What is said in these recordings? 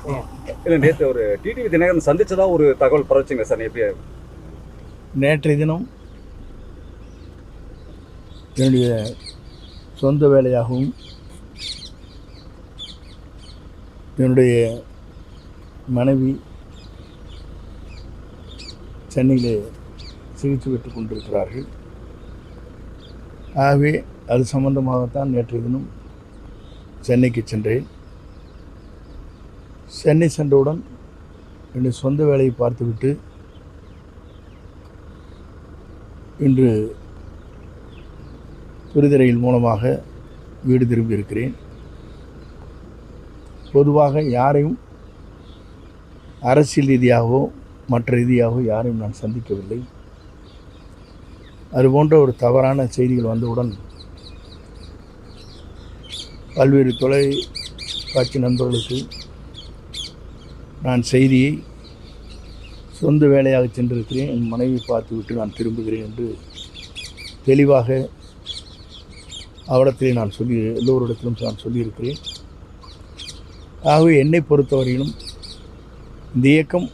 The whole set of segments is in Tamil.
இல்லை நேற்று ஒரு டிடிவி தினகரன் சந்திச்சதா ஒரு தகவல் பரவச்சிங்க சார். எப்படி நேற்றைய தினம் என்னுடைய சொந்த வேலையாகவும் என்னுடைய மனைவி சென்னையிலே சிகிச்சை பெற்றுக் கொண்டிருக்கிறார்கள். ஆகவே அது சம்பந்தமாகத்தான் நேற்றைய தினம் சென்னைக்கு சென்றேன். சென்னை சென்றவுடன் என்னுடைய சொந்த வேலையை பார்த்துவிட்டு இன்று துரித ரயில் மூலமாக வீடு திரும்பி இருக்கிறேன். பொதுவாக யாரையும் அரசியல் ரீதியாகவோ மற்ற ரீதியாகவோ யாரையும் நான் சந்திக்கவில்லை. அதுபோன்ற ஒரு தவறான செய்திகள் வந்தவுடன் பல்வேறு தொலைக்காட்சி நண்பர்களுக்கு நான் செய்தியை சொந்த வேலையாக சென்றிருக்கிறேன், என் மனைவி பார்த்துவிட்டு நான் திரும்புகிறேன் என்று தெளிவாக அவரிடத்திலே நான் எல்லோரிடத்திலும் நான் சொல்லியிருக்கிறேன். ஆகவே என்னை பொறுத்தவரையிலும் இந்த இயக்கம்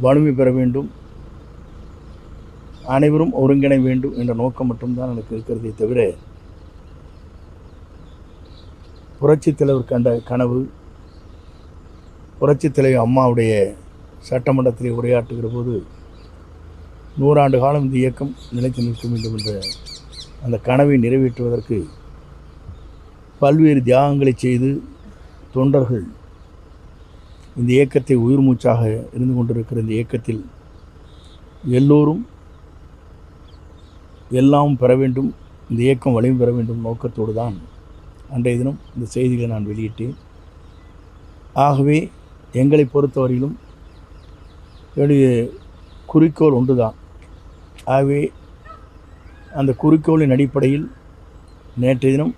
வலிமை பெற வேண்டும், அனைவரும் ஒருங்கிணை வேண்டும் என்ற நோக்கம் மட்டும்தான் எனக்கு இருக்கிறதே தவிர புரட்சித் தலைவர் கண்ட கனவு, புரட்சித் தலைவர் அம்மாவுடைய சட்டமன்றத்திலே உரையாற்றுகிற போது 100 ஆண்டு காலம் இந்த இயக்கம் நிலைத்து நிற்க வேண்டும் என்ற அந்த கனவை நிறைவேற்றுவதற்கு பல்வேறு தியாகங்களை செய்து தொண்டர்கள் இந்த இயக்கத்தை உயிர் மூச்சாக இருந்து கொண்டிருக்கிற இந்த இயக்கத்தில் எல்லோரும் எல்லாம் பெற வேண்டும், இந்த இயக்கம் வலிமை பெற வேண்டும் நோக்கத்தோடு தான் அன்றைய தினம் இந்த செய்திகளை நான் வெளியிட்டேன். ஆகவே எங்களை பொறுத்தவரையிலும் என்னுடைய குறிக்கோள் ஒன்று தான். ஆகவே அந்த குறிக்கோளின் அடிப்படையில் நேற்றைய தினம்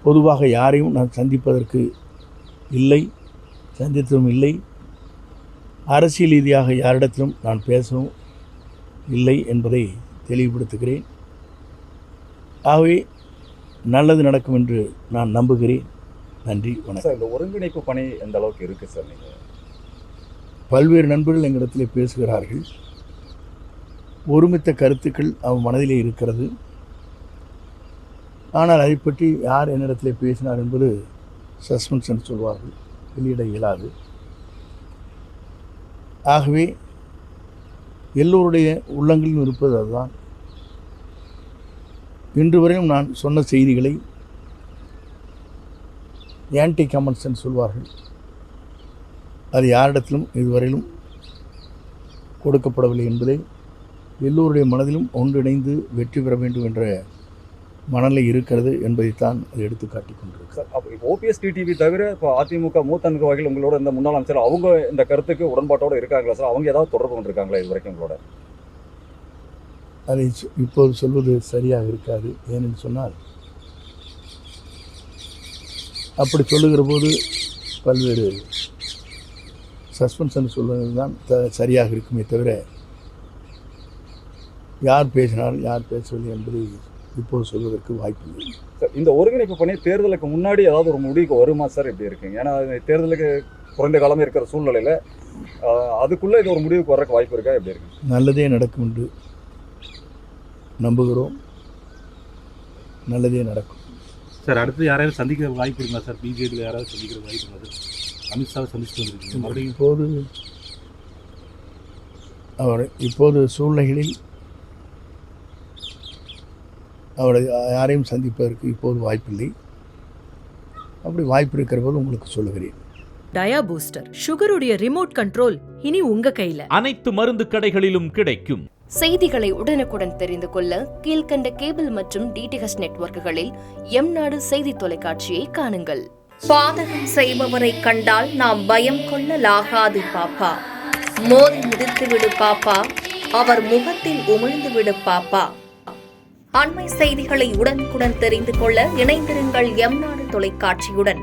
பொதுவாக யாரையும் நான் சந்திப்பதற்கு இல்லை, சந்தித்ததும் இல்லை. அரசியல் ரீதியாக யாரிடத்திலும் நான் பேசவும் இல்லை என்பதை தெளிவுபடுத்துகிறேன். ஆகவே நல்லது நடக்கும் என்று நான் நம்புகிறேன். நன்றி, வணக்கம். சார், இந்த ஒருங்கிணைப்பு பணி எந்த அளவுக்கு இருக்குது சார்? நீங்கள் பல்வேறு நண்பர்கள் எங்களிடத்தில் பேசுகிறார்கள். ஒருமித்த கருத்துக்கள் அவன் மனதிலே இருக்கிறது. ஆனால் அதை பற்றி யார் என்னிடத்தில் பேசினார் என்பது சஸ்பென்ஸ் என்று சொல்வார்கள், வெளியிட இயலாது. ஆகவே எல்லோருடைய உள்ளங்களிலும் இருப்பது அதுதான். இன்று வரையும் நான் சொன்ன செய்திகளை ஆன்டி கமெண்ட்ஸ் என்று சொல்வார்கள், அது யாரிடத்திலும் இதுவரையிலும் கொடுக்கப்படவில்லை என்பதை எல்லோருடைய மனதிலும் ஒன்றிணைந்து வெற்றி பெற வேண்டும் என்ற மனநிலை இருக்கிறது என்பதைத்தான் அது எடுத்து காட்டிக் கொண்டிருக்கு. சார், அப்போ இப்போ ஓபிஎஸ் டிடிவி தவிர இப்போ அதிமுக மூத்த நிர்வாகிகள் உங்களோட இந்த முன்னாள் அமைச்சர் அவங்க இந்த கருத்துக்கு உடன்பாட்டோடு இருக்காங்களா சார்? அவங்க ஏதாவது தொடர்பு கொண்டிருக்காங்களா இது வரைக்கும் உங்களோட? அதை இப்போது சொல்வது சரியாக இருக்காது. ஏனென்று சொன்னால் அப்படி சொல்லுகிற போது பல்வேறு சஸ்பென்ஷன் சொல்வது தான் சரியாக இருக்குமே தவிர யார் பேசினார் யார் பேசவில்லை என்பதை இப்போது சொல்வதற்கு வாய்ப்பில்லை. சார், இந்த ஒருங்கிணைப்பு பணி தேர்தலுக்கு முன்னாடி ஏதாவது ஒரு முடிவுக்கு வருமா சார்? எப்படி இருக்குங்க? ஏன்னா தேர்தலுக்கு குறைந்த காலமே இருக்கிற சூழ்நிலையில் அதுக்குள்ளே இது ஒரு முடிவுக்கு வர்றதுக்கு வாய்ப்பு இருக்கா? எப்படி இருக்கு? நல்லதே நடக்கும் என்று நம்புகிறோம். நல்லதே நடக்கும். சார், அடுத்து யாராவது சந்திக்கிற வாய்ப்பு இருக்குங்களா சார்? பிஜேபியில் யாராவது சந்திக்கிற வாய்ப்பு இருக்குங்களா சார்? அமித்ஷாவை சந்திச்சுட்டு வந்துருக்கீங்க மறுபடியும். இப்போது சூழ்நிலைகளில் அவரை யாரையும் சந்திப்பதற்கு இப்போது வாய்ப்பில்லை. அப்படி வாய்ப்பு இருக்கிற போது உங்களுக்கு சொல்லுகிறேன். டயா பூஸ்டர், சுகருடைய ரிமோட் கண்ட்ரோல் இனி உங்க கையில. அனைத்து மருந்து கடைகளிலும் கிடைக்கும். செய்திகளை உடனுக்குடன் தெரிந்து கொள்ள கீழ்கண்ட கேபிள் மற்றும் டிடிஎச் நெட்வொர்க்குகளில் எம்நாடு செய்தி தொலைக்காட்சியை காணுங்கள். பாதகம் செய்பவரை கண்டால் நாம் பயம் கொள்ளலாகாது பாப்பா. மோதி மிதித்து விடு பாப்பா, அவர் முகத்தில் உமிழ்ந்து விடு பாப்பா. அண்மை செய்திகளை உடனுக்குடன் தெரிந்து கொள்ள இணைந்திருங்கள் எம்நாடு தொலைக்காட்சியுடன்.